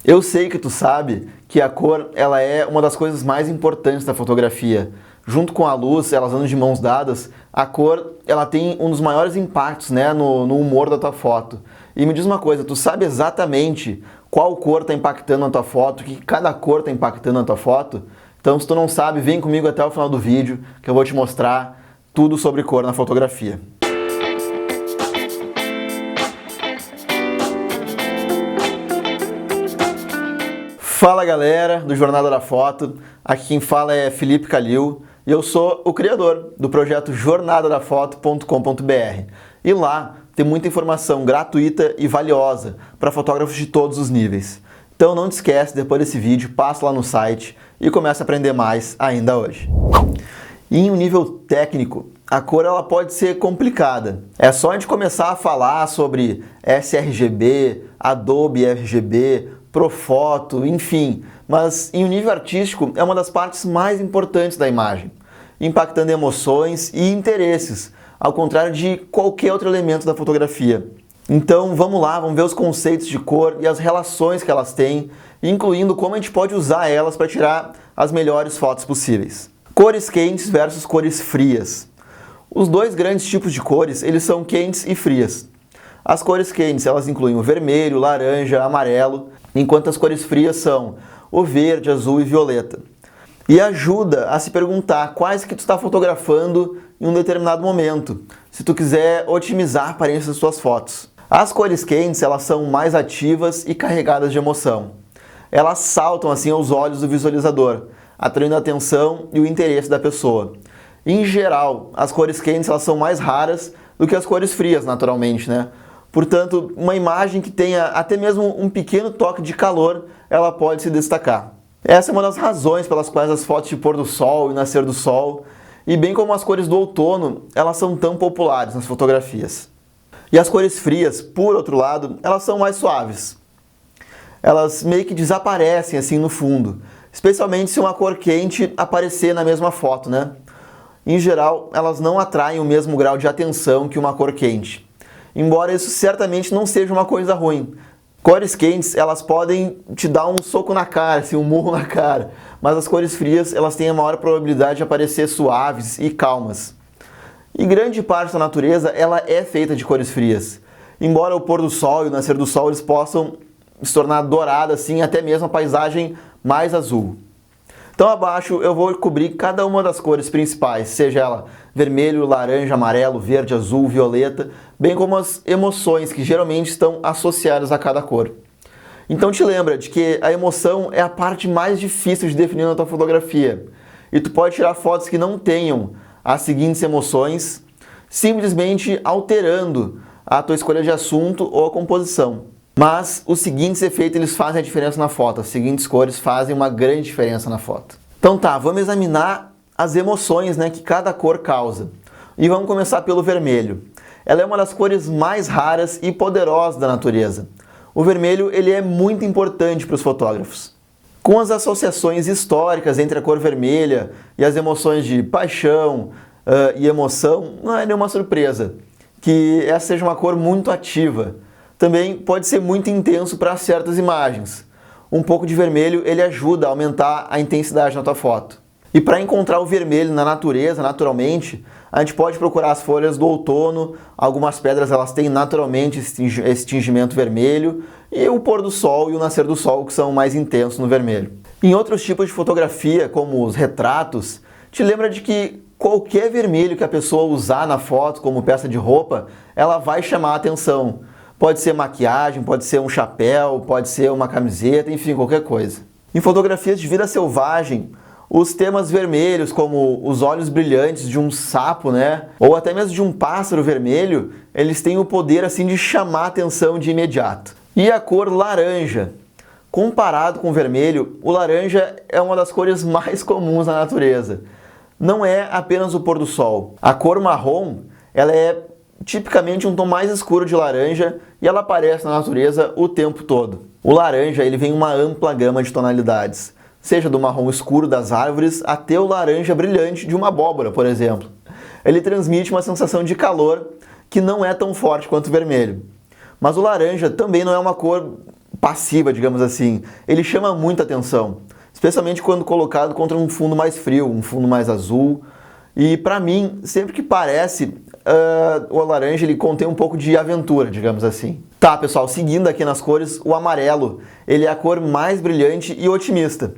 Eu sei que tu sabe que a cor ela é uma das coisas mais importantes da fotografia. Junto com a luz, elas andam de mãos dadas, a cor ela tem um dos maiores impactos, né, no humor da tua foto. E me diz uma coisa, tu sabe exatamente qual cor está impactando na tua foto, que cada cor está impactando na tua foto? Então se tu não sabe, vem comigo até o final do vídeo que eu vou te mostrar tudo sobre cor na fotografia. Fala galera do Jornada da Foto, aqui quem fala é Felipe Calil e eu sou o criador do projeto jornadadafoto.com.br e lá tem muita informação gratuita e valiosa para fotógrafos de todos os níveis. Então não te esquece, depois desse vídeo, passa lá no site e começa a aprender mais ainda hoje. E em um nível técnico, a cor ela pode ser complicada. É só a gente começar a falar sobre sRGB, Adobe RGB, Profoto, enfim, mas em um nível artístico é uma das partes mais importantes da imagem, impactando emoções e interesses, ao contrário de qualquer outro elemento da fotografia. Então vamos lá, vamos ver os conceitos de cor e as relações que elas têm, incluindo como a gente pode usar elas para tirar as melhores fotos possíveis. Cores quentes versus cores frias. Os dois grandes tipos de cores, eles são quentes e frias. As cores quentes, elas incluem o vermelho, laranja, amarelo, enquanto as cores frias são o verde, azul e violeta. E ajuda a se perguntar quais que tu está fotografando em um determinado momento, se tu quiser otimizar a aparência das suas fotos. As cores quentes, elas são mais ativas e carregadas de emoção. Elas saltam assim aos olhos do visualizador, atraindo a atenção e o interesse da pessoa. Em geral, as cores quentes elas são mais raras do que as cores frias, naturalmente, né? Portanto, uma imagem que tenha até mesmo um pequeno toque de calor, ela pode se destacar. Essa é uma das razões pelas quais as fotos de pôr do sol e nascer do sol, e bem como as cores do outono, elas são tão populares nas fotografias. E as cores frias, por outro lado, elas são mais suaves. Elas meio que desaparecem assim no fundo, especialmente se uma cor quente aparecer na mesma foto, né? Em geral, elas não atraem o mesmo grau de atenção que uma cor quente. Embora isso certamente não seja uma coisa ruim. Cores quentes, elas podem te dar um soco na cara, assim, um murro na cara, mas as cores frias, elas têm a maior probabilidade de aparecer suaves e calmas. E grande parte da natureza, ela é feita de cores frias. Embora o pôr do sol e o nascer do sol, eles possam se tornar dourado, assim, até mesmo a paisagem mais azul. Então abaixo eu vou cobrir cada uma das cores principais, seja ela vermelho, laranja, amarelo, verde, azul, violeta, bem como as emoções que geralmente estão associadas a cada cor. Então te lembra de que a emoção é a parte mais difícil de definir na tua fotografia. E tu pode tirar fotos que não tenham as seguintes emoções, simplesmente alterando a tua escolha de assunto ou a composição. Mas os seguintes efeitos eles fazem a diferença na foto, as seguintes cores fazem uma grande diferença na foto. Então tá, vamos examinar as emoções, né, que cada cor causa. E vamos começar pelo vermelho. Ela é uma das cores mais raras e poderosas da natureza. O vermelho ele é muito importante para os fotógrafos. Com as associações históricas entre a cor vermelha e as emoções de paixão e emoção, não é nenhuma surpresa que essa seja uma cor muito ativa. Também pode ser muito intenso para certas imagens. Um pouco de vermelho ele ajuda a aumentar a intensidade na tua foto. E para encontrar o vermelho na natureza, naturalmente, a gente pode procurar as folhas do outono, algumas pedras elas têm naturalmente esse tingimento vermelho, e o pôr do sol e o nascer do sol que são mais intensos no vermelho. Em outros tipos de fotografia, como os retratos, te lembra de que qualquer vermelho que a pessoa usar na foto como peça de roupa, ela vai chamar a atenção. Pode ser maquiagem, pode ser um chapéu, pode ser uma camiseta, enfim, qualquer coisa. Em fotografias de vida selvagem, os temas vermelhos, como os olhos brilhantes de um sapo, né, ou até mesmo de um pássaro vermelho, eles têm o poder assim de chamar a atenção de imediato. E a cor laranja. Comparado com o vermelho, o laranja é uma das cores mais comuns na natureza. Não é apenas o pôr do sol. A cor marrom, ela é tipicamente um tom mais escuro de laranja e ela aparece na natureza o tempo todo. O laranja ele vem em uma ampla gama de tonalidades, seja do marrom escuro das árvores até o laranja brilhante de uma abóbora, por exemplo. Ele transmite uma sensação de calor que não é tão forte quanto o vermelho. Mas o laranja também não é uma cor passiva, digamos assim. Ele chama muita atenção, especialmente quando colocado contra um fundo mais frio, um fundo mais azul. E para mim, sempre que parece, o laranja ele contém um pouco de aventura, digamos assim. Tá, pessoal, seguindo aqui nas cores, o amarelo, ele é a cor mais brilhante e otimista,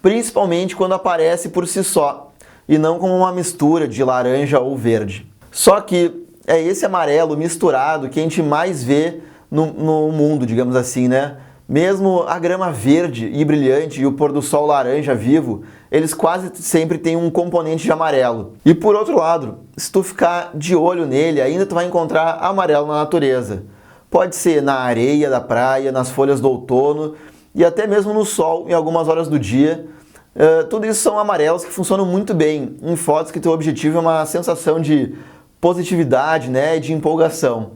principalmente quando aparece por si só, e não como uma mistura de laranja ou verde. Só que é esse amarelo misturado que a gente mais vê no mundo, digamos assim, né? Mesmo a grama verde e brilhante e o pôr do sol laranja vivo, eles quase sempre têm um componente de amarelo. E por outro lado, se tu ficar de olho nele, ainda tu vai encontrar amarelo na natureza. Pode ser na areia da praia, nas folhas do outono e até mesmo no sol em algumas horas do dia. Tudo isso são amarelos que funcionam muito bem em fotos que teu objetivo é uma sensação de positividade, né, e de empolgação.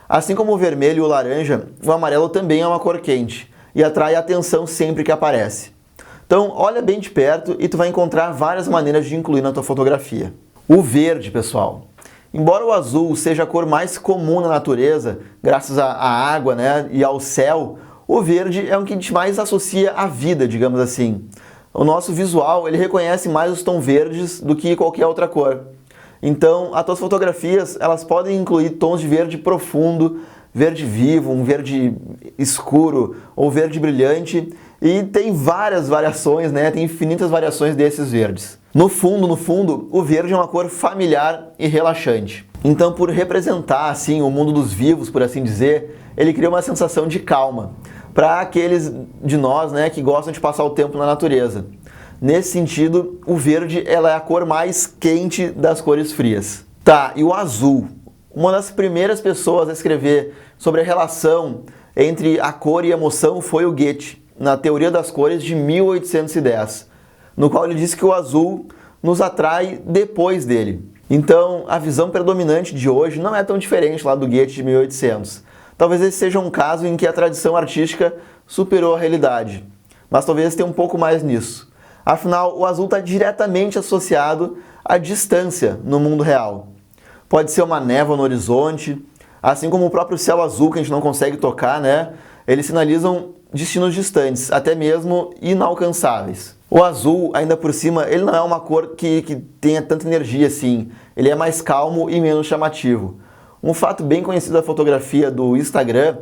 Assim como o vermelho e o laranja, o amarelo também é uma cor quente e atrai atenção sempre que aparece. Então, olha bem de perto e tu vai encontrar várias maneiras de incluir na tua fotografia. O verde, pessoal. Embora o azul seja a cor mais comum na natureza, graças à água, né, e ao céu, o verde é o que a gente mais associa à vida, digamos assim. O nosso visual, ele reconhece mais os tons verdes do que qualquer outra cor. Então, as tuas fotografias, elas podem incluir tons de verde profundo, verde vivo, um verde escuro ou verde brilhante, e tem várias variações, né? Tem infinitas variações desses verdes. No fundo, o verde é uma cor familiar e relaxante. Então, por representar assim o mundo dos vivos, por assim dizer, ele cria uma sensação de calma para aqueles de nós, né, que gostam de passar o tempo na natureza. Nesse sentido, o verde ela é a cor mais quente das cores frias. Tá, e o azul? Uma das primeiras pessoas a escrever sobre a relação entre a cor e a emoção foi o Goethe, na Teoria das Cores de 1810, no qual ele disse que o azul nos atrai depois dele. Então, a visão predominante de hoje não é tão diferente lá do Goethe de 1800. Talvez esse seja um caso em que a tradição artística superou a realidade, mas talvez tenha um pouco mais nisso. Afinal, o azul está diretamente associado à distância no mundo real. Pode ser uma névoa no horizonte, assim como o próprio céu azul que a gente não consegue tocar, né? Eles sinalizam destinos distantes, até mesmo inalcançáveis. O azul, ainda por cima, ele não é uma cor que tenha tanta energia assim. Ele é mais calmo e menos chamativo. Um fato bem conhecido da fotografia do Instagram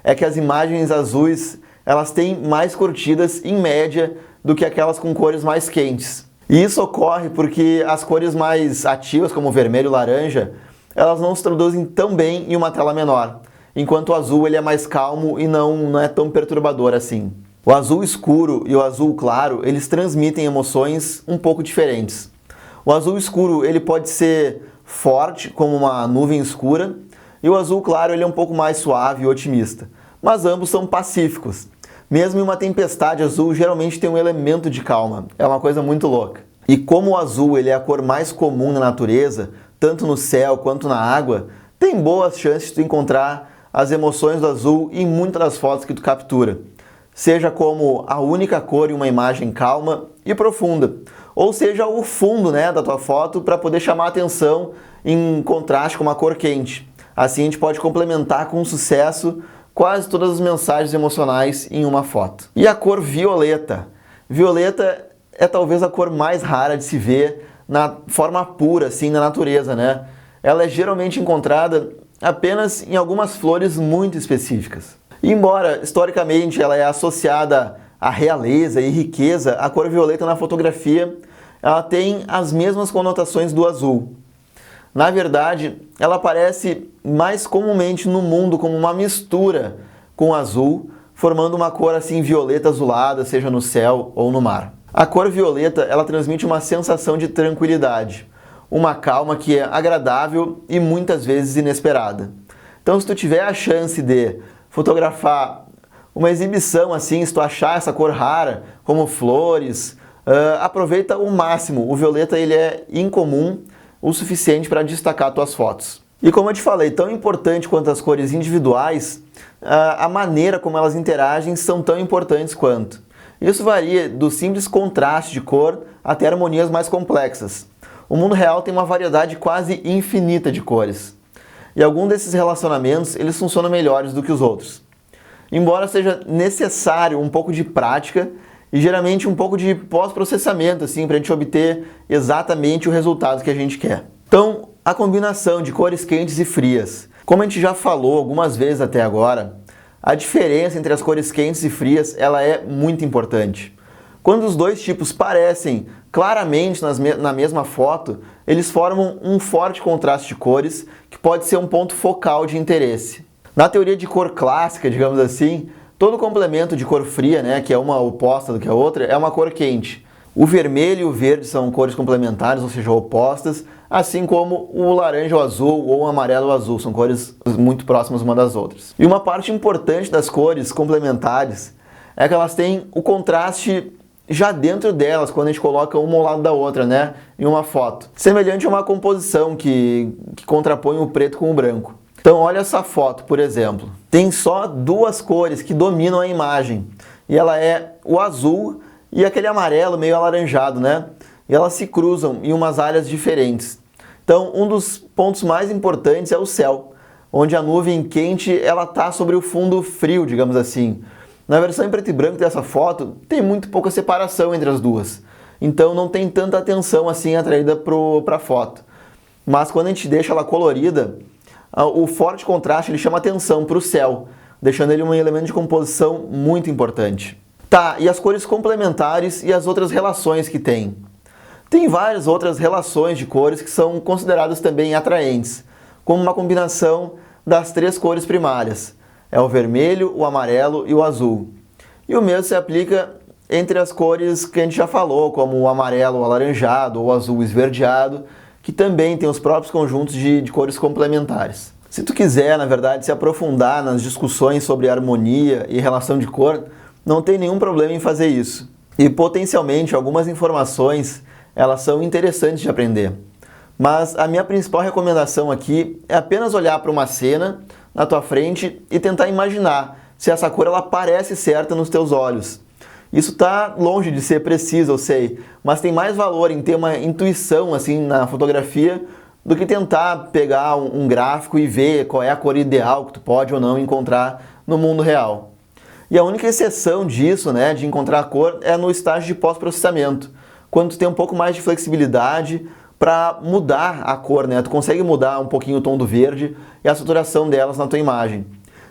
é que as imagens azuis, elas têm mais curtidas em média do que aquelas com cores mais quentes. E isso ocorre porque as cores mais ativas, como o vermelho e o laranja, elas não se traduzem tão bem em uma tela menor, enquanto o azul ele é mais calmo e não é tão perturbador assim. O azul escuro e o azul claro, eles transmitem emoções um pouco diferentes. O azul escuro ele pode ser forte, como uma nuvem escura, e o azul claro ele é um pouco mais suave e otimista, mas ambos são pacíficos. Mesmo em uma tempestade azul, geralmente tem um elemento de calma. É uma coisa muito louca. E como o azul ele é a cor mais comum na natureza, tanto no céu quanto na água, tem boas chances de tu encontrar as emoções do azul em muitas das fotos que tu captura. Seja como a única cor em uma imagem calma e profunda, ou seja o fundo, né, da tua foto para poder chamar a atenção em contraste com uma cor quente. Assim a gente pode complementar com sucesso quase todas as mensagens emocionais em uma foto. E a cor violeta? Violeta é talvez a cor mais rara de se ver na forma pura, assim, na natureza, né? Ela é geralmente encontrada apenas em algumas flores muito específicas. E embora, historicamente, ela é associada à realeza e riqueza, a cor violeta na fotografia, ela tem as mesmas conotações do azul. Na verdade, ela aparece mais comumente no mundo como uma mistura com o azul, formando uma cor assim violeta azulada, seja no céu ou no mar. A cor violeta, ela transmite uma sensação de tranquilidade, uma calma que é agradável e muitas vezes inesperada. Então, se tu tiver a chance de fotografar uma exibição assim, se tu achar essa cor rara, como flores, aproveita o máximo. O violeta ele é incomum o suficiente para destacar tuas fotos. E como eu te falei, tão importante quanto as cores individuais, a maneira como elas interagem são tão importantes quanto. Isso varia do simples contraste de cor até harmonias mais complexas. O mundo real tem uma variedade quase infinita de cores. E alguns desses relacionamentos eles funcionam melhores do que os outros. embora seja necessário um pouco de prática e geralmente um pouco de pós-processamento, assim, para a gente obter exatamente o resultado que a gente quer. Então, a combinação de cores quentes e frias. Como a gente já falou algumas vezes até agora, a diferença entre as cores quentes e frias ela é muito importante. Quando os dois tipos parecem claramente na mesma foto, eles formam um forte contraste de cores que pode ser um ponto focal de interesse. Na teoria de cor clássica, digamos assim, todo complemento de cor fria, né, que é uma oposta do que a outra, é uma cor quente. O vermelho e o verde são cores complementares, ou seja, opostas, assim como o laranja ou azul ou o amarelo ou azul, são cores muito próximas uma das outras. E uma parte importante das cores complementares é que elas têm o contraste já dentro delas, quando a gente coloca uma ao lado da outra, né, em uma foto. Semelhante a uma composição que contrapõe o preto com o branco. Então olha essa foto, por exemplo. Tem só duas cores que dominam a imagem. E ela é o azul e aquele amarelo meio alaranjado, né? E elas se cruzam em umas áreas diferentes. Então um dos pontos mais importantes é o céu, onde a nuvem quente ela tá sobre o fundo frio, digamos assim. Na versão em preto e branco dessa foto, tem muito pouca separação entre as duas. Então não tem tanta atenção assim atraída para a foto. Mas quando a gente deixa ela colorida, o forte contraste ele chama atenção para o céu, deixando ele um elemento de composição muito importante. Tá, e as cores complementares e as outras relações que tem? Tem várias outras relações de cores que são consideradas também atraentes, como uma combinação das três cores primárias. É o vermelho, o amarelo e o azul. E o mesmo se aplica entre as cores que a gente já falou, como o amarelo alaranjado ou o azul esverdeado, que também tem os próprios conjuntos de cores complementares. Se tu quiser, na verdade, se aprofundar nas discussões sobre harmonia e relação de cor, não tem nenhum problema em fazer isso. E potencialmente algumas informações elas são interessantes de aprender. Mas a minha principal recomendação aqui é apenas olhar para uma cena na tua frente e tentar imaginar se essa cor ela parece certa nos teus olhos. Isso está longe de ser preciso, eu sei, mas tem mais valor em ter uma intuição assim na fotografia do que tentar pegar um gráfico e ver qual é a cor ideal que tu pode ou não encontrar no mundo real. E a única exceção disso, né, de encontrar a cor, é no estágio de pós-processamento, quando tu tem um pouco mais de flexibilidade para mudar a cor, né? Tu consegue mudar um pouquinho o tom do verde e a saturação delas na tua imagem.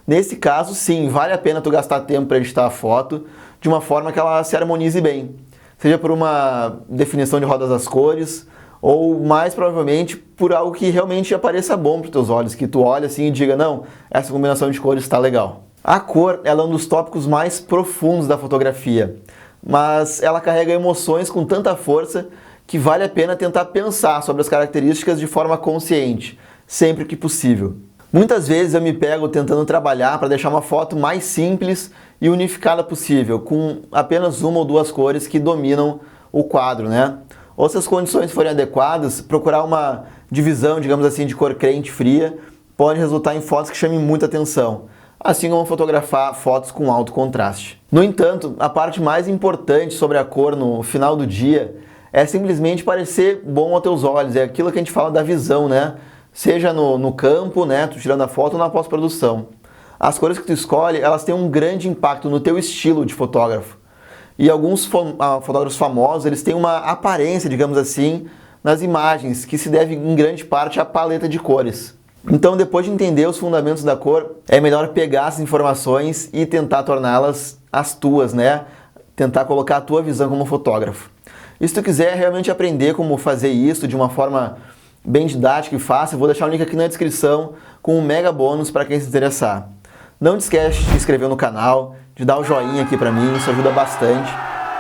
Nesse caso, sim, vale a pena tu gastar tempo para editar a foto de uma forma que ela se harmonize bem. Seja por uma definição de rodas das cores, ou mais provavelmente por algo que realmente apareça bom para os teus olhos, que tu olha assim e diga, não, essa combinação de cores está legal. A cor ela é um dos tópicos mais profundos da fotografia, mas ela carrega emoções com tanta força que vale a pena tentar pensar sobre as características de forma consciente, sempre que possível. Muitas vezes eu me pego tentando trabalhar para deixar uma foto mais simples e unificada possível, com apenas uma ou duas cores que dominam o quadro, né? Ou se as condições forem adequadas, procurar uma divisão, digamos assim, de cor quente e fria pode resultar em fotos que chamem muita atenção, assim como fotografar fotos com alto contraste. No entanto, a parte mais importante sobre a cor no final do dia é simplesmente parecer bom aos teus olhos, é aquilo que a gente fala da visão, né? Seja no campo, né, tu tirando a foto ou na pós-produção. As cores que tu escolhe, elas têm um grande impacto no teu estilo de fotógrafo. E alguns fotógrafos famosos, eles têm uma aparência, digamos assim, nas imagens, que se deve em grande parte à paleta de cores. Então, depois de entender os fundamentos da cor, é melhor pegar essas informações e tentar torná-las as tuas, né? Tentar colocar a tua visão como fotógrafo. E se tu quiser realmente aprender como fazer isso de uma forma bem didática e fácil, eu vou deixar o link aqui na descrição com um mega bônus para quem se interessar. Não te esquece de se inscrever no canal, de dar o joinha aqui para mim, isso ajuda bastante.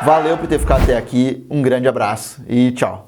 Valeu por ter ficado até aqui, um grande abraço e tchau!